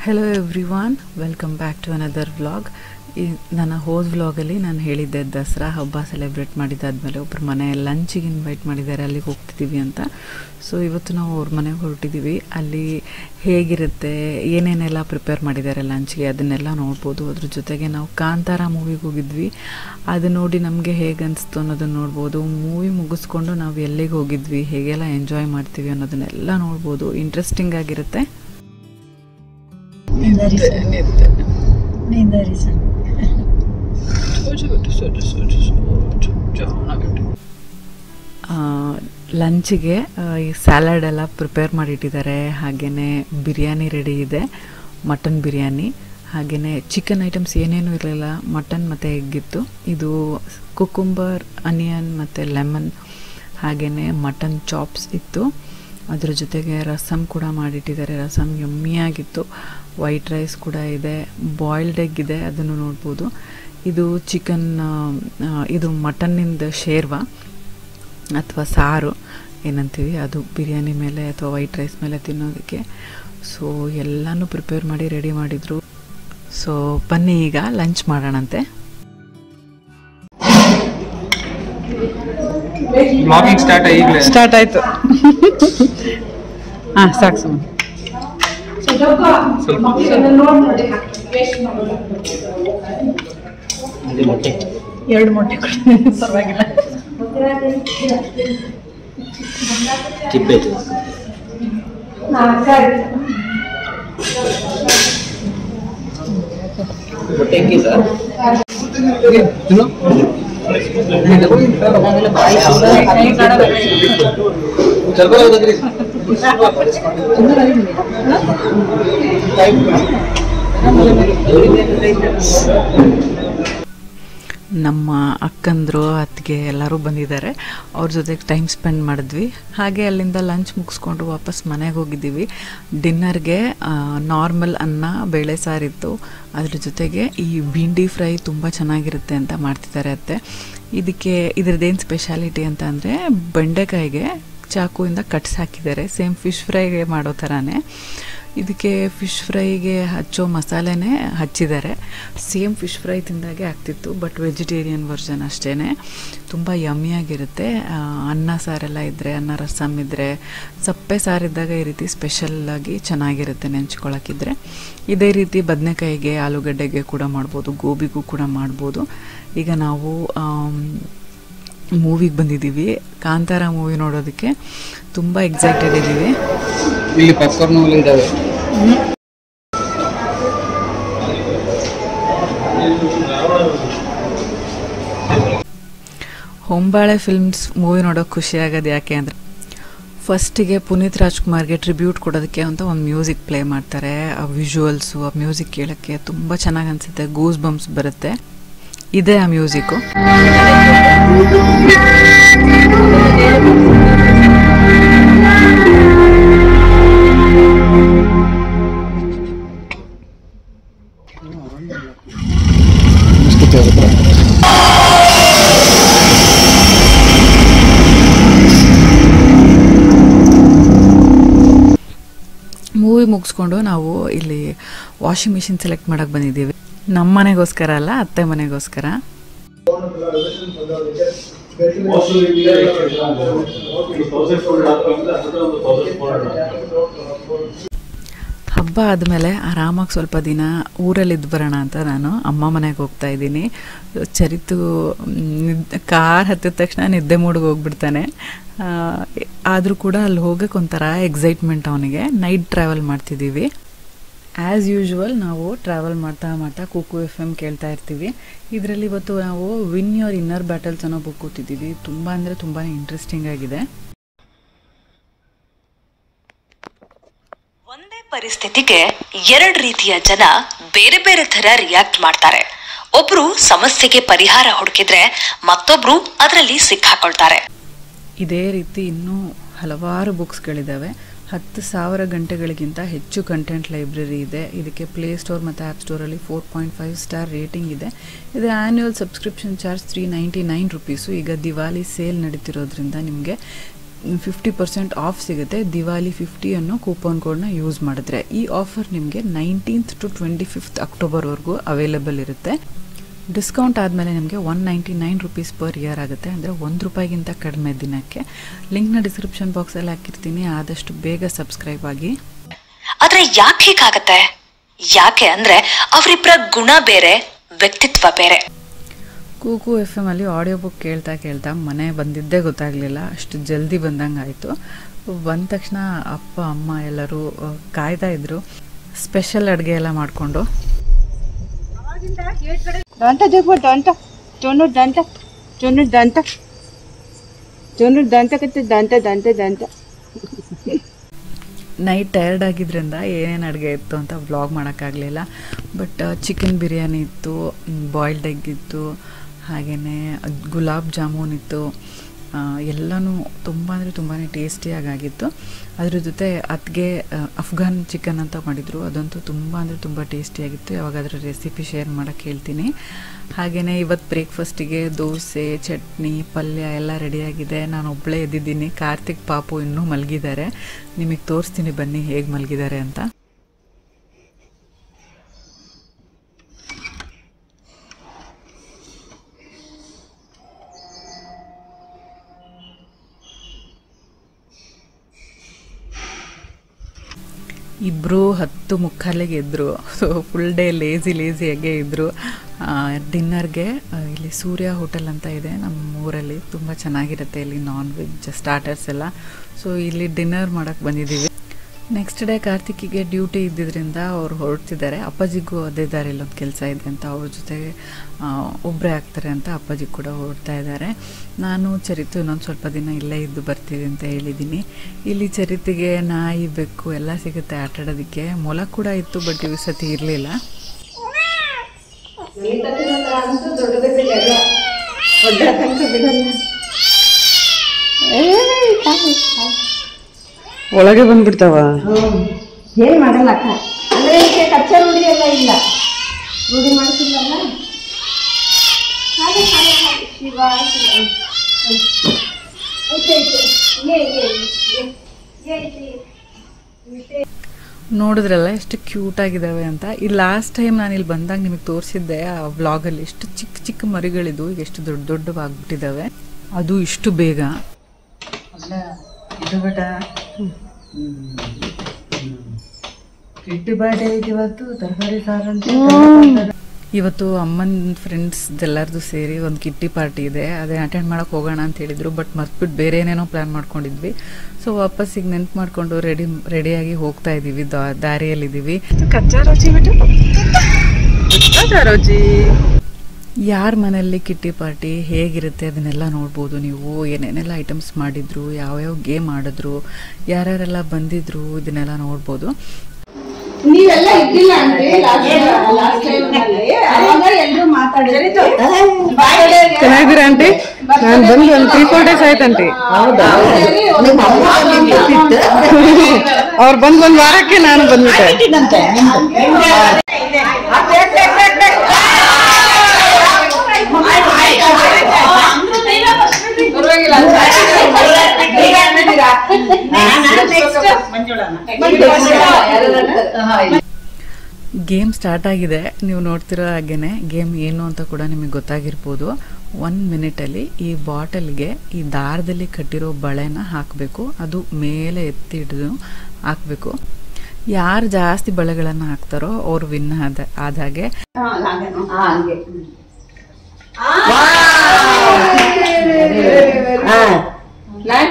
Hello everyone, welcome back to another vlog. ನನ್ನ ಹೋದ ವ್ಲಾಗಲ್ಲಿ ನಾನು ಹೇಳಿದ್ದೆ ದಸರಾ ಹಬ್ಬ ಸೆಲೆಬ್ರೇಟ್ ಮಾಡಿದ್ದಾದಮೇಲೆ ಒಬ್ಬರು ಮನೆ ಲಂಚಿಗೆ ಇನ್ವೈಟ್ ಮಾಡಿದ್ದಾರೆ, ಅಲ್ಲಿಗೆ ಹೋಗ್ತಿದ್ದೀವಿ ಅಂತ. ಸೊ ಇವತ್ತು ನಾವು ಅವ್ರ ಮನೆಗೆ ಹೊರಟಿದ್ದೀವಿ. ಅಲ್ಲಿ ಹೇಗಿರುತ್ತೆ, ಏನೇನೆಲ್ಲ ಪ್ರಿಪೇರ್ ಮಾಡಿದ್ದಾರೆ ಲಂಚ್ಗೆ ಅದನ್ನೆಲ್ಲ ನೋಡ್ಬೋದು. ಅದ್ರ ಜೊತೆಗೆ ನಾವು ಕಾಂತಾರ ಮೂವಿಗೆ ಹೋಗಿದ್ವಿ, ಅದು ನೋಡಿ ನಮಗೆ ಹೇಗೆ ಅನಿಸ್ತು ಅನ್ನೋದನ್ನು ನೋಡ್ಬೋದು. ಮೂವಿ ಮುಗಿಸ್ಕೊಂಡು ನಾವು ಎಲ್ಲಿಗೆ ಹೋಗಿದ್ವಿ, ಹೇಗೆಲ್ಲ ಎಂಜಾಯ್ ಮಾಡ್ತೀವಿ ಅನ್ನೋದನ್ನೆಲ್ಲ ನೋಡ್ಬೋದು. ಇಂಟ್ರೆಸ್ಟಿಂಗ್ ಆಗಿರುತ್ತೆ. ಲಂಚಿಗೆ ಈ ಸ್ಯಾಲಡ್ ಎಲ್ಲ ಪ್ರಿಪೇರ್ ಮಾಡಿಟ್ಟಿದ್ದಾರೆ. ಹಾಗೆಯೇ ಬಿರಿಯಾನಿ ರೆಡಿ ಇದೆ, ಮಟನ್ ಬಿರಿಯಾನಿ. ಹಾಗೆಯೇ ಚಿಕನ್ ಐಟಮ್ಸ್ ಏನೇನೂ ಇರಲಿಲ್ಲ, ಮಟನ್ ಮತ್ತು ಎಗ್ ಇತ್ತು. ಇದು ಕುಕುಂಬರ್, ಅನಿಯನ್ ಮತ್ತು ಲೆಮನ್, ಹಾಗೆಯೇ ಮಟನ್ ಚಾಪ್ಸ್ ಇತ್ತು. ಅದ್ರ ಜೊತೆಗೆ ರಸಮ್ ಕೂಡ ಮಾಡಿಟ್ಟಿದ್ದಾರೆ. ರಸಮ್ ಯಮ್ಮಿಯಾಗಿತ್ತು. ವೈಟ್ ರೈಸ್ ಕೂಡ ಇದೆ, ಬಾಯ್ಲ್ಡ್ ಎಗ್ ಇದೆ, ಅದನ್ನು ನೋಡ್ಬೋದು. ಇದು ಚಿಕನ್, ಇದು ಮಟನ್ನಿಂದ ಶೇರ್ವಾ ಅಥವಾ ಸಾರು ಏನಂತೀವಿ, ಅದು ಬಿರಿಯಾನಿ ಮೇಲೆ ಅಥವಾ ವೈಟ್ ರೈಸ್ ಮೇಲೆ ತಿನ್ನೋದಕ್ಕೆ. ಸೊ ಎಲ್ಲನೂ ಪ್ರಿಪೇರ್ ಮಾಡಿ ರೆಡಿ ಮಾಡಿದರು. ಸೊ ಬನ್ನಿ ಈಗ ಲಂಚ್ ಮಾಡೋಣಂತೆ. ಬ್ಲಾಗಿಂಗ್ ಸ್ಟಾರ್ಟ್ ಆಯಿತು. ಹಾಂ, ಸಾಕು ಸುಮ್ಮನೆ. ಎರಡು ಮೊಟ್ಟೆ ಪರವಾಗಿಲ್ಲ. ನಮ್ಮ ಅಕ್ಕಂದರು ಅತ್ತಿಗೆ ಎಲ್ಲರೂ ಬಂದಿದ್ದಾರೆ, ಅವ್ರ ಜೊತೆಗೆ ಟೈಮ್ ಸ್ಪೆಂಡ್ ಮಾಡಿದ್ವಿ. ಹಾಗೆ ಅಲ್ಲಿಂದ ಲಂಚ್ ಮುಗಿಸ್ಕೊಂಡು ವಾಪಸ್ ಮನೆಗೆ ಹೋಗಿದ್ದೀವಿ. ಡಿನ್ನರ್ಗೆ ನಾರ್ಮಲ್ ಅನ್ನ, ಬೇಳೆ ಸಾರಿತ್ತು. ಅದ್ರ ಜೊತೆಗೆ ಈ ಭಿಂಡಿ ಫ್ರೈ ತುಂಬ ಚೆನ್ನಾಗಿರುತ್ತೆ ಅಂತ ಮಾಡ್ತಿದ್ದಾರೆ ಅತ್ತೆ. ಇದ್ರದ್ದೇನು ಸ್ಪೆಷಾಲಿಟಿ ಅಂತ ಅಂದರೆ, ಬೆಂಡೆಕಾಯಿಗೆ ಚಾಕುವಿಂದ ಕಟ್ಸ್ ಹಾಕಿದ್ದಾರೆ, ಸೇಮ್ ಫಿಶ್ ಫ್ರೈಗೆ ಮಾಡೋ ಥರನೇ. ಇದಕ್ಕೆ ಫಿಶ್ ಫ್ರೈಗೆ ಹಚ್ಚೋ ಮಸಾಲೆನೇ ಹಚ್ಚಿದ್ದಾರೆ. ಸೇಮ್ ಫಿಶ್ ಫ್ರೈ ತಿಂದಾಗೆ ಆಗ್ತಿತ್ತು, ಬಟ್ ವೆಜಿಟೇರಿಯನ್ ವರ್ಷನ್ ಅಷ್ಟೇ. ತುಂಬ ಯಮ್ಮಿಯಾಗಿರುತ್ತೆ. ಅನ್ನ ಸಾರೆಲ್ಲ ಇದ್ದರೆ, ಅನ್ನ ರಸಮ್ ಇದ್ದರೆ, ಸಪ್ಪೆ ಸಾರಿದ್ದಾಗ ಈ ರೀತಿ ಸ್ಪೆಷಲ್ಲಾಗಿ ಚೆನ್ನಾಗಿರುತ್ತೆ ನೆಂಚ್ಕೊಳ್ಳೋಕ್ಕಿದ್ರೆ. ಇದೇ ರೀತಿ ಬದನೆಕಾಯಿಗೆ, ಆಲೂಗಡ್ಡೆಗೆ ಕೂಡ ಮಾಡ್ಬೋದು, ಗೋಬಿಗೂ ಕೂಡ ಮಾಡ್ಬೋದು. ಈಗ ನಾವು ಮೂವಿಗೆ ಬಂದಿದ್ದೀವಿ, ಕಾಂತಾರ ಮೂವಿ ನೋಡೋದಕ್ಕೆ ತುಂಬ ಎಕ್ಸೈಟೆಡ್ ಇದ್ದೀವಿ. ಇಲ್ಲಿ ಪಾಪ್ಕಾರ್ನ್ ಇದ್ದಾವೆ. ಹೊಂಬಾಳೆ ಫಿಲ್ಮ್ಸ್ ಮೂವಿ ನೋಡೋಕೆ ಖುಷಿ ಆಗೋದು ಯಾಕೆ ಅಂದರೆ, ಫಸ್ಟಿಗೆ ಪುನೀತ್ ರಾಜ್ಕುಮಾರ್ಗೆ ಟ್ರಿಬ್ಯೂಟ್ ಕೊಡೋದಕ್ಕೆ ಅಂತ ಒಂದು ಮ್ಯೂಸಿಕ್ ಪ್ಲೇ ಮಾಡ್ತಾರೆ. ಆ ವಿಜುವಲ್ಸು, ಆ ಮ್ಯೂಸಿಕ್ ಕೇಳೋಕ್ಕೆ ತುಂಬ ಚೆನ್ನಾಗಿ ಅನಿಸುತ್ತೆ, ಗೂಸ್ ಬಂಪ್ಸ್ ಬರುತ್ತೆ. ಇದೇ ಆ ಮ್ಯೂಸಿಕ್ಕು. ಮೂವಿ ಮುಗಿಸ್ಕೊಂಡು ನಾವು ಇಲ್ಲಿ ವಾಷಿಂಗ್ ಮಿಷಿನ್ ಸೆಲೆಕ್ಟ್ ಮಾಡೋಕ್ಕೆ ಬಂದಿದ್ದೀವಿ. ನಮ್ಮ ಮನೆಗೋಸ್ಕರ ಅಲ್ಲ, ಅತ್ತೆ ಮನೆಗೋಸ್ಕರ. ಹಬ್ಬ ಆದಮೇಲೆ ಆರಾಮಾಗಿ ಸ್ವಲ್ಪ ದಿನ ಊರಲ್ಲಿದ್ದು ಬರೋಣ ಅಂತ ನಾನು ಅಮ್ಮ ಮನೆಗೆ ಹೋಗ್ತಾ ಇದ್ದೀನಿ. ಚರಿತು ಕಾರ್ ಹತ್ತಿದ ತಕ್ಷಣ ನಿದ್ದೆ ಮೂಡಿಗೆ ಹೋಗ್ಬಿಡ್ತಾನೆ. ಆದರೂ ಕೂಡ ಅಲ್ಲಿ ಹೋಗೋಕ್ಕೆ ಒಂಥರ ಎಕ್ಸೈಟ್ಮೆಂಟ್ ಅವನಿಗೆ. ನೈಟ್ ಟ್ರಾವೆಲ್ ಮಾಡ್ತಿದ್ದೀವಿ. ಆ್ಯಸ್ ಯೂಶ್ವಲ್ ನಾವು ಟ್ರಾವೆಲ್ ಮಾಡ್ತಾ ಕುಕು FM ಕೇಳ್ತಾ ಇರ್ತೀವಿ. ಇದರಲ್ಲಿ ಇವತ್ತು ನಾವು ವಿನ್ ಯೋರ್ ಇನ್ನರ್ ಬ್ಯಾಟಲ್ಸ್ ಅನ್ನೋ ಬುಕ್ ಓದ್ತಿದ್ದೀವಿ. ತುಂಬ ಅಂದರೆ ತುಂಬಾ ಇಂಟ್ರೆಸ್ಟಿಂಗ್ ಆಗಿದೆ. ಒಂದೇ ಪರಿಸ್ಥಿತಿಗೆ ಎರಡು ರೀತಿಯ ಜನ ಬೇರೆ ಬೇರೆ ಥರ ರಿಯಾಕ್ಟ್ ಮಾಡ್ತಾರೆ. ಒಬ್ರು ಸಮಸ್ಯೆಗೆ ಪರಿಹಾರ ಹುಡುಕಿದ್ರೆ ಮತ್ತೊಬ್ರು ಅದರಲ್ಲಿ ಸಿಕ್ಕಾಕೊಳ್ತಾರೆ. ಇದೇ ರೀತಿ ಇನ್ನೂ ಹಲವಾರು ಬುಕ್ಸ್ಗಳಿದ್ದಾವೆ. 10,000 ಗಂಟೆಗಳಿಗಿಂತ ಹೆಚ್ಚು ಕಂಟೆಂಟ್ ಲೈಬ್ರರಿ ಇದೆ. ಇದಕ್ಕೆ ಪ್ಲೇಸ್ಟೋರ್ ಮತ್ತು ಆ್ಯಪ್ ಸ್ಟೋರಲ್ಲಿ 4.5 ಸ್ಟಾರ್ ರೇಟಿಂಗ್ ಇದೆ. ಇದರ ಆ್ಯನ್ಯುವಲ್ ಸಬ್ಸ್ಕ್ರಿಪ್ಷನ್ ಚಾರ್ಜ್ $399. ಈಗ ದಿವಾಲಿ ಸೇಲ್ ನಡೀತಿರೋದ್ರಿಂದ ನಿಮಗೆ 50% ಆಫ್ ಸಿಗುತ್ತೆ. ದಿವಾಲಿ 50 ಅನ್ನೋ ಕೂಪನ್ ಕೋಡ್ನ ಯೂಸ್ ಮಾಡಿದ್ರೆ. ಈ ಆಫರ್ ನಿಮಗೆ 19th to 25th ಅಕ್ಟೋಬರ್ವರೆಗೂ ಅವೈಲೇಬಲ್ ಇರುತ್ತೆ. ಡಿಸ್ಕೌಂಟ್ ಆದಮೇಲೆ ನಿಮಗೆ 199 ರುಪೀಸ್ ಪರ್ ಇಯರ್ ಆಗುತ್ತೆ, ಅಂದರೆ ₹1 ಕಡಿಮೆ ದಿನಕ್ಕೆ. ಲಿಂಕ್ನ ಡಿಸ್ಕ್ರಿಪ್ಷನ್ ಬಾಕ್ಸಲ್ಲಿ ಹಾಕಿರ್ತೀನಿ, ಆದಷ್ಟು ಬೇಗ ಸಬ್ಸ್ಕ್ರೈಬ್ ಆಗಿ. ಆದ್ರೆ ಯಾಕೆ ಹೀಗಾಗತ್ತೆ? ಯಾಕೆ ಅಂದ್ರೆ ಅವರಿಬ್ಬರ ಗುಣ ಬೇರೆ, ವ್ಯಕ್ತಿತ್ವ ಬೇರೆ. ಕೂಕು FM ಅಲ್ಲಿ ಆಡಿಯೋ ಬುಕ್ ಕೇಳ್ತಾ ಮನೆ ಬಂದಿದ್ದೇ ಗೊತ್ತಾಗಲಿಲ್ಲ, ಅಷ್ಟು ಜಲ್ದಿ ಬಂದಂಗೆ ಆಯಿತು. ಬಂದ ತಕ್ಷಣ ಅಪ್ಪ ಅಮ್ಮ ಎಲ್ಲರೂ ಕಾಯ್ತಾ ಇದ್ರು, ಸ್ಪೆಷಲ್ ಅಡುಗೆ ಎಲ್ಲ ಮಾಡಿಕೊಂಡು. ನೈಟ್ ಟಯರ್ಡ್ ಆಗಿದ್ದರಿಂದ ಏನೇನು ಅಡುಗೆ ಇತ್ತು ಅಂತ ವ್ಲಾಗ್ ಮಾಡೋಕ್ಕಾಗಲಿಲ್ಲ. ಬಟ್ ಚಿಕನ್ ಬಿರಿಯಾನಿ ಇತ್ತು, ಬಾಯ್ಲ್ಡ್ ಎಗ್ ಇತ್ತು, ಹಾಗೆಯೇ ಗುಲಾಬ್ ಜಾಮೂನ್ ಇತ್ತು. ಎಲ್ಲನೂ ತುಂಬ ಅಂದರೆ ತುಂಬಾ ಟೇಸ್ಟಿಯಾಗಿತ್ತು. ಅದ್ರ ಜೊತೆ ಅತ್ತಿಗೆ ಅಫ್ಘಾನ್ ಚಿಕನ್ ಅಂತ ಮಾಡಿದರು, ಅದಂತೂ ತುಂಬ ಅಂದರೆ ತುಂಬ ಟೇಸ್ಟಿಯಾಗಿತ್ತು. ಯಾವಾಗಾದರೂ ರೆಸಿಪಿ ಶೇರ್ ಮಾಡೋಕ್ಕೆ ಹೇಳ್ತೀನಿ. ಹಾಗೆಯೇ ಇವತ್ತು ಬ್ರೇಕ್ಫಾಸ್ಟಿಗೆ ದೋಸೆ, ಚಟ್ನಿ, ಪಲ್ಯ ಎಲ್ಲ ರೆಡಿಯಾಗಿದೆ. ನಾನು ಒಬ್ಬಳೇ ಎದ್ದಿದ್ದೀನಿ, ಕಾರ್ತಿಕ್ ಪಾಪು ಇನ್ನೂ ಮಲಗಿದ್ದಾರೆ. ನಿಮಗೆ ತೋರಿಸ್ತೀನಿ ಬನ್ನಿ ಹೇಗೆ ಮಲಗಿದ್ದಾರೆ ಅಂತ. ಇಬ್ಬರು 10:45 ಎದ್ದರು. ಸೊ ಫುಲ್ ಡೇ ಲೇಸಿಯಾಗೇ ಇದ್ದರು. ಡಿನ್ನರ್ಗೆ ಇಲ್ಲಿ ಸೂರ್ಯ ಹೋಟೆಲ್ ಅಂತ ಇದೆ ನಮ್ಮ ಊರಲ್ಲಿ, ತುಂಬ ಚೆನ್ನಾಗಿರುತ್ತೆ ಇಲ್ಲಿ ನಾನ್ ವೆಜ್ ಸ್ಟಾರ್ಟರ್ಸ್ ಎಲ್ಲ. ಸೊ ಇಲ್ಲಿ ಡಿನ್ನರ್ ಮಾಡೋಕ್ಕೆ ಬಂದಿದ್ದೀವಿ. ನೆಕ್ಸ್ಟ್ ಡೇ ಕಾರ್ತಿಕಿಗೆ ಡ್ಯೂಟಿ ಇದ್ದಿದ್ದರಿಂದ ಅವ್ರು ಹೊರಡ್ತಿದ್ದಾರೆ. ಅಪ್ಪಾಜಿಗೂ ಅದೇ ದಾರಿ ಇಲ್ಲೊಂದು ಕೆಲಸ ಇದೆ ಅಂತ ಅವ್ರ ಜೊತೆಗೆ ಒಬ್ಬರೇ ಆಗ್ತಾರೆ ಅಂತ ಅಪ್ಪಾಜಿ ಕೂಡ ಹೊರಡ್ತಾ ಇದ್ದಾರೆ. ನಾನು ಚರಿತು ಇನ್ನೊಂದು ಸ್ವಲ್ಪ ದಿನ ಇಲ್ಲೇ ಇದ್ದು ಬರ್ತೀವಿ ಅಂತ ಹೇಳಿದ್ದೀನಿ. ಇಲ್ಲಿ ಚರಿತಿಗೆ ನಾಯಿ, ಬೆಕ್ಕು ಎಲ್ಲ ಸಿಗುತ್ತೆ ಆಟಾಡೋದಕ್ಕೆ. ಮೊಲ ಕೂಡ ಇತ್ತು, ಬಟ್ ಈ ಸತಿ ಇರಲಿಲ್ಲ. ಒಳಗೆ ಬಂದ್ಬಿಡ್ತಾವ. ಏನ್ ಮಾಡಲ್ಲ ಅಕ್ಕ, ಅಂದ್ರೆ ಇದಕ್ಕೆ ಕಚ್ಚಾ ರೂಢಿ ಎಲ್ಲ ಇಲ್ಲ, ರೂಢಿ ಮಾಡ್ತಿಲ್ಲಲ್ಲ. ನೋಡಿದ್ರಲ್ಲ ಎಷ್ಟು ಕ್ಯೂಟ್ ಆಗಿದ್ದಾವೆ ಅಂತ. ಈ ಲಾಸ್ಟ್ ಟೈಮ್ ನಾನು ಇಲ್ಲಿ ಬಂದಾಗ ನಿಮಗೆ ತೋರಿಸಿದ್ದೆ ಆ ವ್ಲಾಗಲ್ಲಿ, ಎಷ್ಟು ಚಿಕ್ಕ ಚಿಕ್ಕ ಮರಿಗಳಿದ್ವು, ಈಗ ಎಷ್ಟು ದೊಡ್ಡವಾಗ್ಬಿಟ್ಟಿದ್ದಾವೆ, ಅದು ಇಷ್ಟು ಬೇಗ. ಇದು ಬೇಟ ಕಿಟ್ಟಿ ಬಾಟೆ ಇವತ್ತು ತರಕಾರಿ ಸಾರು ಅಂತ. ಇವತ್ತು ಅಮ್ಮನ ಫ್ರೆಂಡ್ಸ್ ಎಲ್ಲರದು ಸೇರಿ ಒಂದು ಕಿಟ್ಟಿ ಪಾರ್ಟಿ ಇದೆ, ಅದೇ ಅಟೆಂಡ್ ಮಾಡೋಕೆ ಹೋಗೋಣ ಅಂತ ಹೇಳಿದರು. ಬಟ್ ಮರ್ತ್ಬಿಟ್ಟು ಬೇರೆ ಏನೇನೋ ಪ್ಲ್ಯಾನ್ ಮಾಡ್ಕೊಂಡಿದ್ವಿ. ಸೊ ವಾಪಸ್ ಈಗ ನೆನ್ಪು ಮಾಡಿಕೊಂಡು ರೆಡಿಯಾಗಿ ಹೋಗ್ತಾ ಇದ್ದೀವಿ, ದಾರಿಯಲ್ಲಿದ್ದೀವಿ. ಕಚ್ಚಾ ರುಚಿ ಬಿಟ್ಟು ಕಚ್ಚಾ ರುಚಿ. ಯಾರ ಮನೆಯಲ್ಲಿ ಕಿಟ್ಟಿ ಪಾರ್ಟಿ ಹೇಗಿರುತ್ತೆ ಅದನ್ನೆಲ್ಲ ನೋಡ್ಬೋದು ನೀವು. ಏನೇನೆಲ್ಲ ಐಟಮ್ಸ್ ಮಾಡಿದ್ರು, ಯಾವ್ಯಾವ ಗೇಮ್ ಆಡಿದ್ರು, ಯಾರ್ಯಾರೆಲ್ಲ ಬಂದಿದ್ರು, ಇದನ್ನೆಲ್ಲ ನೋಡ್ಬೋದು. ನೀವೆಲ್ಲ ಇದ್ದಿಲ್ಲ ಅಂದ್ರೆ ಲಾಸ್ಟ್ ಟೈಮ್ ಅವಾಗ ಎಲ್ಲರೂ ಮಾತಾಡಿದ್ರು. ಚೆನ್ನಾಗಿದ್ದೀರಾ ಆಂಟಿ? ನಾನು ಬಂದು ಒಂದು 3-4 ಡೇಸ್ ಆಯ್ತಂಟಿ. ಅವ್ರು ಬಂದು ಒಂದು ವಾರಕ್ಕೆ ನಾನು ಬಂದ್ಬಿಟ್ಟೆ. ಗೇಮ್ ಸ್ಟಾರ್ಟ್ ಆಗಿದೆ. ನೀವು ನೋಡ್ತಿರೋ ಹಾಗೇನೆ ಗೇಮ್ ಏನು ಅಂತ ಕೂಡ ನಿಮಗೆ ಗೊತ್ತಾಗಿರ್ಬೋದು. 1 ಮಿನಿಟಲ್ಲಿ ಈ ಬಾಟಲ್ಗೆ ಈ ದಾರದಲ್ಲಿ ಕಟ್ಟಿರೋ ಬಳೆನ ಹಾಕಬೇಕು, ಅದು ಮೇಲೆ ಎತ್ತಿ ಹಿಡಿದು ಹಾಕಬೇಕು. ಯಾರು ಜಾಸ್ತಿ ಬಳೆಗಳನ್ನು ಹಾಕ್ತಾರೋ ಅವ್ರು ವಿನ್ ಆದಾಗೆ.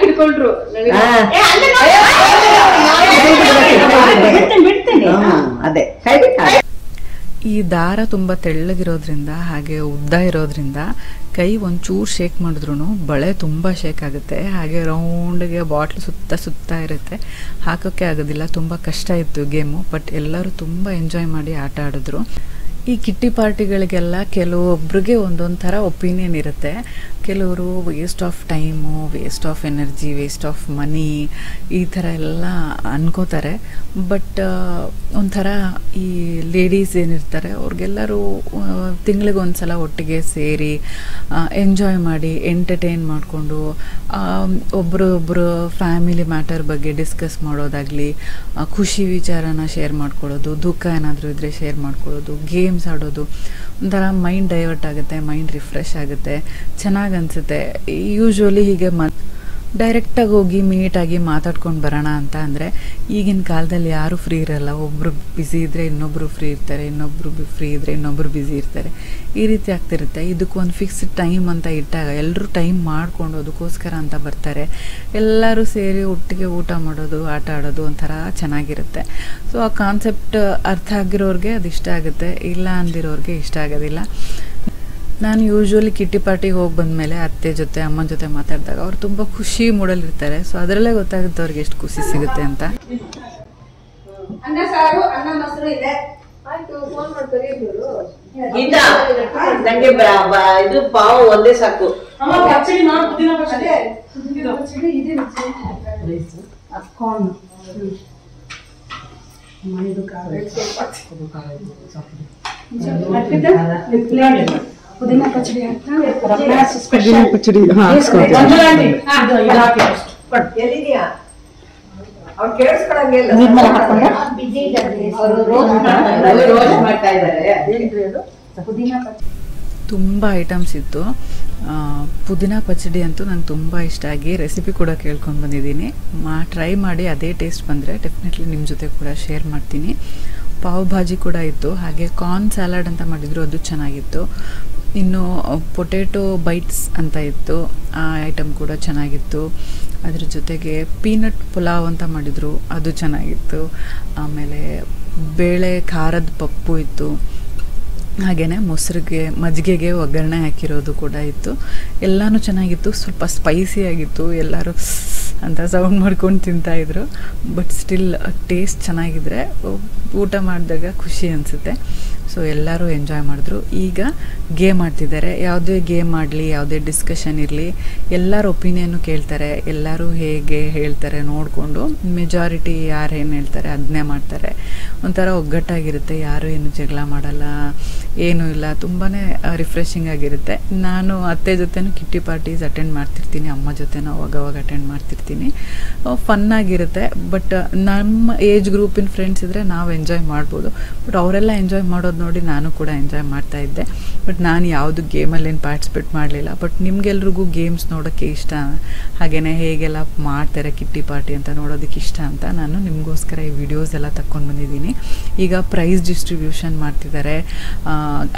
ಹಿಡ್ಕೊಂಡ್ರು ಈ ದಾರ ತುಂಬ ತೆಳ್ಳಗಿರೋದ್ರಿಂದ ಹಾಗೆ ಉದ್ದ ಇರೋದ್ರಿಂದ ಕೈ ಒಂಚೂರು ಶೇಕ್ ಮಾಡಿದ್ರು ಬಳೆ ತುಂಬ ಶೇಕ್ ಆಗುತ್ತೆ. ಹಾಗೆ ರೌಂಡ್ಗೆ ಬಾಟ್ಲ್ ಸುತ್ತ ಇರುತ್ತೆ, ಹಾಕೋಕ್ಕೆ ಆಗೋದಿಲ್ಲ. ತುಂಬ ಕಷ್ಟ ಇತ್ತು ಗೇಮು, ಬಟ್ ಎಲ್ಲರೂ ತುಂಬ ಎಂಜಾಯ್ ಮಾಡಿ ಆಟ ಆಡಿದ್ರು. ಈ ಕಿಟ್ಟಿ ಪಾರ್ಟಿಗಳಿಗೆಲ್ಲ ಕೆಲವೊಬ್ರಿಗೆ ಒಂದೊಂದು ಥರ ಒಪಿನಿಯನ್ ಇರುತ್ತೆ. ಕೆಲವರು waste of time, waste of energy, waste of money ಈ ಥರ ಎಲ್ಲ ಅನ್ಕೋತಾರೆ. ಬಟ್ ಒಂಥರ ಈ ಲೇಡೀಸ್ ಏನಿರ್ತಾರೆ ಅವ್ರಿಗೆಲ್ಲರೂ ತಿಂಗಳಿಗೆ ಒಂದು ಸಲ ಒಟ್ಟಿಗೆ ಸೇರಿ ಎಂಜಾಯ್ ಮಾಡಿ ಎಂಟರ್ಟೈನ್ ಮಾಡಿಕೊಂಡು ಒಬ್ಬರೊಬ್ಬರು ಫ್ಯಾಮಿಲಿ ಮ್ಯಾಟರ್ ಬಗ್ಗೆ ಡಿಸ್ಕಸ್ ಮಾಡೋದಾಗಲಿ, ಖುಷಿ ವಿಚಾರನ ಶೇರ್ ಮಾಡ್ಕೊಳ್ಳೋದು, ದುಃಖ ಏನಾದರೂ ಇದ್ದರೆ ಶೇರ್ ಮಾಡ್ಕೊಳ್ಳೋದು, ಗೇಮ್ಸ್ ಆಡೋದು, ಒಂಥರ ಮೈಂಡ್ ಡೈವರ್ಟ್ ಆಗುತ್ತೆ, ಮೈಂಡ್ ರಿಫ್ರೆಶ್ ಆಗುತ್ತೆ, ಚೆನ್ನಾಗಿ ಅನಿಸುತ್ತೆ. ಯೂಶ್ವಲಿ ಹೀಗೆ ಡೈರೆಕ್ಟಾಗಿ ಹೋಗಿ ಮೀಟಾಗಿ ಮಾತಾಡ್ಕೊಂಡು ಬರೋಣ ಅಂತ ಅಂದರೆ ಈಗಿನ ಕಾಲದಲ್ಲಿ ಯಾರೂ ಫ್ರೀ ಇರಲ್ಲ. ಒಬ್ಬರು ಬ್ಯುಸಿ ಇದ್ದರೆ ಇನ್ನೊಬ್ಬರು ಫ್ರೀ ಇರ್ತಾರೆ, ಇನ್ನೊಬ್ಬರು ಫ್ರೀ ಇದ್ದರೆ ಇನ್ನೊಬ್ಬರು ಬ್ಯುಸಿ ಇರ್ತಾರೆ. ಈ ರೀತಿ ಆಗ್ತಿರುತ್ತೆ. ಇದಕ್ಕೊಂದು ಫಿಕ್ಸ್ಡ್ ಟೈಮ್ ಅಂತ ಇಟ್ಟಾಗ ಎಲ್ಲರೂ ಟೈಮ್ ಮಾಡಿಕೊಂಡು ಅದಕ್ಕೋಸ್ಕರ ಅಂತ ಬರ್ತಾರೆ. ಎಲ್ಲರೂ ಸೇರಿ ಒಟ್ಟಿಗೆ ಊಟ ಮಾಡೋದು, ಆಟ ಆಡೋದು ಒಂಥರ ಚೆನ್ನಾಗಿರುತ್ತೆ. ಸೊ ಆ ಕಾನ್ಸೆಪ್ಟ್ ಅರ್ಥ ಆಗಿರೋರಿಗೆ ಅದು ಇಷ್ಟ ಆಗುತ್ತೆ, ಇಲ್ಲ ಅಂದಿರೋರಿಗೆ ಇಷ್ಟ ಆಗೋದಿಲ್ಲ. ನಾನು ಯೂಶ್ವಲಿ ಕಿಟ್ಟಿ ಪಾರ್ಟಿಗೆ ಹೋಗಿ ಬಂದಮೇಲೆ ಅತ್ತೆ ಜೊತೆ ಅಮ್ಮನ ಜೊತೆ ಮಾತಾಡಿದಾಗ ಅವ್ರು ತುಂಬ ಖುಷಿ ಮೂಡಲ್ಲಿರ್ತಾರೆ. ಸೊ ಅದರಲ್ಲೇ ಗೊತ್ತಾಗುತ್ತೆ ಅವ್ರಿಗೆ ಎಷ್ಟು ಖುಷಿ ಸಿಗುತ್ತೆ ಅಂತ. ಅನ್ನ ಸಾರು, ಅನ್ನ ಮೊಸರು ಇದೆ. ಆಯ್ತು, ಫೋನ್ ಮಾಡ್ತಾರೆ ಇಬ್ರು. ನಂಗೆ ಇದು ಪಾವು ಒಂದೇ ಸಾಕು. ಪುದೀನ ಪಚಡಿ ಪಚಡಿ ಎಲ್ಲಿದ್ಯಾ? ಅವ್ರು ಕೇಳಿಸ್ಕೊಳಂಗಿಲ್ಲ. ರೋಸ್ಟ್ ಮಾಡ್ತಾ ಇದ್ದಾರೆ. ತುಂಬ ಐಟಮ್ಸ್ ಇತ್ತು. ಪುದೀನ ಪಚಡಿ ಅಂತೂ ನಂಗೆ ತುಂಬ ಇಷ್ಟ ಆಗಿ ರೆಸಿಪಿ ಕೂಡ ಕೇಳ್ಕೊಂಡು ಬಂದಿದ್ದೀನಿ. ಟ್ರೈ ಮಾಡಿ ಅದೇ ಟೇಸ್ಟ್ ಬಂದರೆ ಡೆಫಿನೆಟ್ಲಿ ನಿಮ್ಮ ಜೊತೆ ಕೂಡ ಶೇರ್ ಮಾಡ್ತೀನಿ. ಪಾವ್ ಭಾಜಿ ಕೂಡ ಇತ್ತು, ಹಾಗೆ ಕಾರ್ನ್ ಸ್ಯಾಲಡ್ ಅಂತ ಮಾಡಿದ್ರು, ಅದು ಚೆನ್ನಾಗಿತ್ತು. ಇನ್ನು ಪೊಟೇಟೊ ಬೈಟ್ಸ್ ಅಂತ ಇತ್ತು, ಆ ಐಟಮ್ ಕೂಡ ಚೆನ್ನಾಗಿತ್ತು. ಅದ್ರ ಜೊತೆಗೆ ಪೀನಟ್ ಪುಲಾವ್ ಅಂತ ಮಾಡಿದರು, ಅದು ಚೆನ್ನಾಗಿತ್ತು. ಆಮೇಲೆ ಬೇಳೆ ಖಾರದ ಪಪ್ಪು ಇತ್ತು, ಹಾಗೆಯೇ ಮೊಸರಿಗೆ ಮಜ್ಜಿಗೆಗೆ ಒಗ್ಗರಣೆ ಹಾಕಿರೋದು ಕೂಡ ಇತ್ತು. ಎಲ್ಲನೂ ಚೆನ್ನಾಗಿತ್ತು. ಸ್ವಲ್ಪ ಸ್ಪೈಸಿ ಆಗಿತ್ತು, ಎಲ್ಲರೂ ಅಂತ ಸೌಂಡ್ ಮಾಡ್ಕೊಂಡು ತಿಂತಾಯಿದ್ರು. ಬಟ್ ಸ್ಟಿಲ್ ಟೇಸ್ಟ್ ಚೆನ್ನಾಗಿದ್ರೆ ಊಟ ಮಾಡಿದಾಗ ಖುಷಿ ಅನಿಸುತ್ತೆ. ಸೊ ಎಲ್ಲರೂ ಎಂಜಾಯ್ ಮಾಡಿದ್ರು. ಈಗ ಗೇಮ್ ಆಡ್ತಿದ್ದಾರೆ. ಯಾವುದೇ ಗೇಮ್ ಮಾಡಲಿ, ಯಾವುದೇ ಡಿಸ್ಕಷನ್ ಇರಲಿ, ಎಲ್ಲರ ಒಪಿನಿಯನ್ನು ಕೇಳ್ತಾರೆ. ಎಲ್ಲರೂ ಹೇಗೆ ಹೇಳ್ತಾರೆ ನೋಡಿಕೊಂಡು ಮೆಜಾರಿಟಿ ಯಾರು ಏನು ಹೇಳ್ತಾರೆ ಅದನ್ನೇ ಮಾಡ್ತಾರೆ. ಒಂಥರ ಒಗ್ಗಟ್ಟಾಗಿರುತ್ತೆ, ಯಾರೂ ಏನು ಜಗಳ ಮಾಡಲ್ಲ, ಏನೂ ಇಲ್ಲ. ತುಂಬಾ ರಿಫ್ರೆಶಿಂಗ್ ಆಗಿರುತ್ತೆ. ನಾನು ಅತ್ತೆ ಜೊತೆನೂ ಕಿಟ್ಟಿ ಪಾರ್ಟೀಸ್ ಅಟೆಂಡ್ ಮಾಡ್ತಿರ್ತೀನಿ, ಅಮ್ಮ ಜೊತೆನೂ ಅವಾಗವಾಗ ಅಟೆಂಡ್ ಮಾಡ್ತಿರ್ತೀನಿ. ಫನ್ನಾಗಿರುತ್ತೆ. ಬಟ್ ನಮ್ಮ ಏಜ್ ಗ್ರೂಪಿನ ಫ್ರೆಂಡ್ಸ್ ಇದ್ದರೆ ನಾವು ಎಂಜಾಯ್ ಮಾಡ್ಬೋದು. ಬಟ್ ಅವರೆಲ್ಲ ಎಂಜಾಯ್ ಮಾಡೋದು ನೋಡಿ ನಾನು ಕೂಡ ಎಂಜಾಯ್ ಮಾಡ್ತಾಯಿದ್ದೆ. ಬಟ್ ನಾನು ಯಾವುದು ಗೇಮಲ್ಲೇನು ಪಾರ್ಟಿಸಿಪೇಟ್ ಮಾಡಲಿಲ್ಲ. ಬಟ್ ನಿಮಗೆಲ್ರಿಗೂ ಗೇಮ್ಸ್ ನೋಡೋಕ್ಕೆ ಇಷ್ಟ, ಹಾಗೆಯೇ ಹೇಗೆಲ್ಲ ಮಾಡ್ತಾರೆ ಕಿಟ್ಟಿ ಪಾರ್ಟಿ ಅಂತ ನೋಡೋದಕ್ಕೆ ಇಷ್ಟ ಅಂತ ನಾನು ನಿಮಗೋಸ್ಕರ ಈ ವಿಡಿಯೋಸ್ ಎಲ್ಲ ತಕ್ಕೊಂಡು ಬಂದಿದ್ದೀನಿ. ಈಗ ಪ್ರೈಸ್ ಡಿಸ್ಟ್ರಿಬ್ಯೂಷನ್ ಮಾಡ್ತಿದ್ದಾರೆ.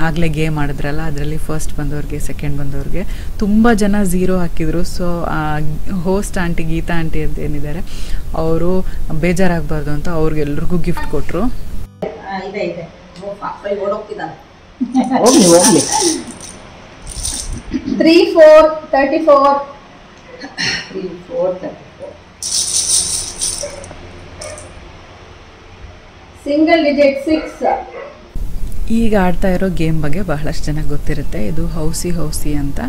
ಆಗಲೇ ಗೇಮ್ ಆಡಿದ್ರಲ್ಲ, ಅದರಲ್ಲಿ ಫಸ್ಟ್ ಬಂದವ್ರಿಗೆ, ಸೆಕೆಂಡ್ ಬಂದವ್ರಿಗೆ ತುಂಬ ಜನ ಝೀರೋ ಹಾಕಿದರು. So host aunty Geetha aunty ಅಂತ ಏನಿದ್ದಾರೆ ಅವರು ಬೇಜಾರಾಗಬಾರ್ದು ಅಂತ ಅವ್ರಿಗೆಲ್ರಿಗೂ ಗಿಫ್ಟ್ ಕೊಟ್ಟರು. ಇದೆ 3, 4, 34. Single digit 6. ಈಗ ಆಡ್ತಾ ಇರೋ ಗೇಮ್ ಬಗ್ಗೆ ಬಹಳಷ್ಟು ಜನಕ್ಕೆ ಗೊತ್ತಿರುತ್ತೆ. ಇದು ಹೌಸಿ ಅಂತ.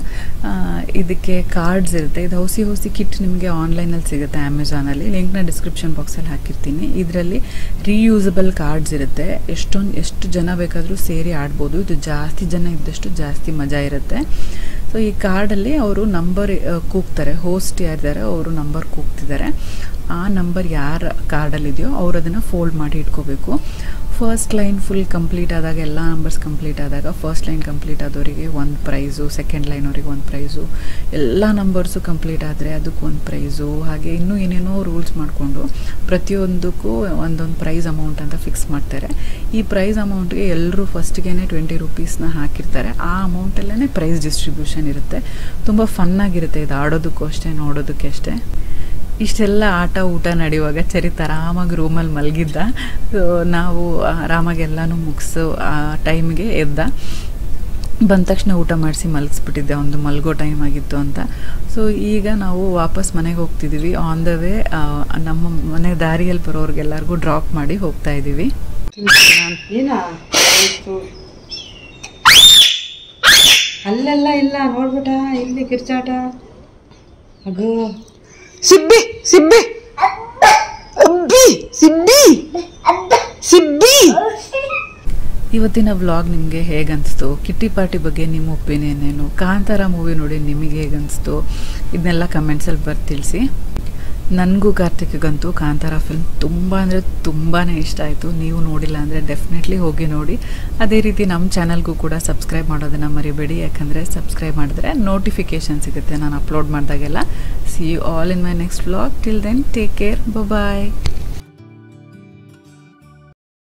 ಇದಕ್ಕೆ ಕಾರ್ಡ್ಸ್ ಇರುತ್ತೆ. ಇದು ಹೌಸಿ ಕಿಟ್ ನಿಮಗೆ ಆನ್ಲೈನಲ್ಲಿ ಸಿಗುತ್ತೆ, ಅಮೆಝಾನಲ್ಲಿ. ಲಿಂಕ್ನ ಡಿಸ್ಕ್ರಿಪ್ಷನ್ ಬಾಕ್ಸಲ್ಲಿ ಹಾಕಿರ್ತೀನಿ. ಇದರಲ್ಲಿ ರೀಯೂಸಬಲ್ ಕಾರ್ಡ್ಸ್ ಇರುತ್ತೆ. ಎಷ್ಟು ಜನ ಬೇಕಾದರೂ ಸೇರಿ ಆಡ್ಬೋದು. ಇದು ಜಾಸ್ತಿ ಜನ ಇದ್ದಷ್ಟು ಜಾಸ್ತಿ ಮಜಾ ಇರುತ್ತೆ. ಸೊ ಈ ಕಾರ್ಡಲ್ಲಿ ಅವರು ನಂಬರ್ ಕೂಗ್ತಾರೆ. ಹೋಸ್ಟ್ ಯಾರಿದ್ದಾರೆ ಅವರು ನಂಬರ್ ಕೂಗ್ತಿದ್ದಾರೆ. ಆ ನಂಬರ್ ಯಾರ ಕಾರ್ಡಲ್ಲಿದೆಯೋ ಅವರು ಅದನ್ನು ಫೋಲ್ಡ್ ಮಾಡಿ ಇಟ್ಕೋಬೇಕು. ಫಸ್ಟ್ ಲೈನ್ ಫುಲ್ ಕಂಪ್ಲೀಟ್ ಆದಾಗ, ಎಲ್ಲ ನಂಬರ್ಸ್ ಕಂಪ್ಲೀಟ್ ಆದಾಗ ಫಸ್ಟ್ ಲೈನ್ ಕಂಪ್ಲೀಟ್ ಆದವರಿಗೆ ಒಂದು ಪ್ರೈಸು, ಸೆಕೆಂಡ್ ಲೈನ್ ಅವರಿಗೆ ಒಂದು ಪ್ರೈಸು, ಎಲ್ಲ ನಂಬರ್ಸು ಕಂಪ್ಲೀಟ್ ಆದರೆ ಅದಕ್ಕೆ ಒಂದು ಪ್ರೈಸು, ಹಾಗೆ ಇನ್ನೂ ಏನೇನೋ ರೂಲ್ಸ್ ಮಾಡಿಕೊಂಡು ಪ್ರತಿಯೊಂದಕ್ಕೂ ಒಂದೊಂದು ಪ್ರೈಸ್ ಅಮೌಂಟ್ ಅಂತ ಫಿಕ್ಸ್ ಮಾಡ್ತಾರೆ. ಈ ಪ್ರೈಸ್ ಅಮೌಂಟ್ಗೆ ಎಲ್ಲರೂ ಫಸ್ಟ್ಗೆ 20 ರೂಪೀಸ್ನ ಹಾಕಿರ್ತಾರೆ. ಆ ಅಮೌಂಟಲ್ಲೇ ಪ್ರೈಸ್ ಡಿಸ್ಟ್ರಿಬ್ಯೂಷನ್ ಇರುತ್ತೆ. ತುಂಬ ಫನ್ನಾಗಿರುತ್ತೆ ಇದು ಆಡೋದಕ್ಕೂ ಅಷ್ಟೇ, ನೋಡೋದಕ್ಕೆ ಅಷ್ಟೇ. ಇಷ್ಟೆಲ್ಲ ಆಟ ಊಟ ನಡೆಯುವಾಗ ಚರಿತ್ ಆರಾಮಾಗಿ ರೂಮಲ್ಲಿ ಮಲಗಿದ್ದ. ಸೊ ನಾವು ಆರಾಮಾಗಿ ಎಲ್ಲನೂ ಮುಗಿಸೋ ಆ ಟೈಮ್ಗೆ ಎದ್ದ. ಬಂದ ತಕ್ಷಣ ಊಟ ಮಾಡಿಸಿ ಮಲಗಿಸ್ಬಿಟ್ಟಿದ್ದೆ, ಒಂದು ಮಲಗೋ ಟೈಮ್ ಆಗಿತ್ತು ಅಂತ. ಸೊ ಈಗ ನಾವು ವಾಪಸ್ ಮನೆಗೆ ಹೋಗ್ತಿದ್ದೀವಿ. ಆನ್ ದ ವೇ ನಮ್ಮ ಮನೆ ದಾರಿಯಲ್ಲಿ ಬರೋರಿಗೆಲ್ಲರಿಗೂ ಡ್ರಾಪ್ ಮಾಡಿ ಹೋಗ್ತಾ ಇದ್ದೀವಿ. ಅಲ್ಲೆಲ್ಲ ಇಲ್ಲ ನೋಡ್ಬಿಟ ಇಲ್ಲಿ ಕಿರ್ಚಾಟ ಅಗೋ ಸಿಬ್ಬಿ ಸಿಬ್ಬಿ ಅಬ್ಬಿ ಸಿಬ್ಬಿ ಸಿಬ್ಬಿ. ಇವತ್ತಿನ ವ್ಲಾಗ್ ನಿಮಗೆ ಹೇಗನ್ನಿಸ್ತು? ಕಿಟ್ಟಿ ಪಾರ್ಟಿ ಬಗ್ಗೆ ನಿಮ್ಮ ಒಪಿನಿಯನ್ ಏನು? ಕಾಂತಾರ ಮೂವಿ ನೋಡಿ ನಿಮಗೆ ಹೇಗನ್ನಿಸ್ತು? ಇದನ್ನೆಲ್ಲ ಕಮೆಂಟ್ಸಲ್ಲಿ ಬರ್ದು ತಿಳಿಸಿ. ನನಗೂ ಕಾರ್ತಿಕ್ಗಂತೂ ಕಾಂತಾರ ಫಿಲ್ಮ್ ತುಂಬ ಅಂದರೆ ತುಂಬಾ ಇಷ್ಟ ಆಯಿತು. ನೀವು ನೋಡಿಲ್ಲ ಅಂದರೆ ಡೆಫಿನೆಟ್ಲಿ ಹೋಗಿ ನೋಡಿ. ಅದೇ ರೀತಿ ನಮ್ಮ ಚಾನಲ್ಗೂ ಕೂಡ ಸಬ್ಸ್ಕ್ರೈಬ್ ಮಾಡೋದನ್ನು ಮರಿಬೇಡಿ, ಯಾಕಂದರೆ ಸಬ್ಸ್ಕ್ರೈಬ್ ಮಾಡಿದ್ರೆ ನೋಟಿಫಿಕೇಷನ್ ಸಿಗುತ್ತೆ ನಾನು ಅಪ್ಲೋಡ್ ಮಾಡಿದಾಗೆಲ್ಲ. See you all in my next vlog. Till then take care, bye.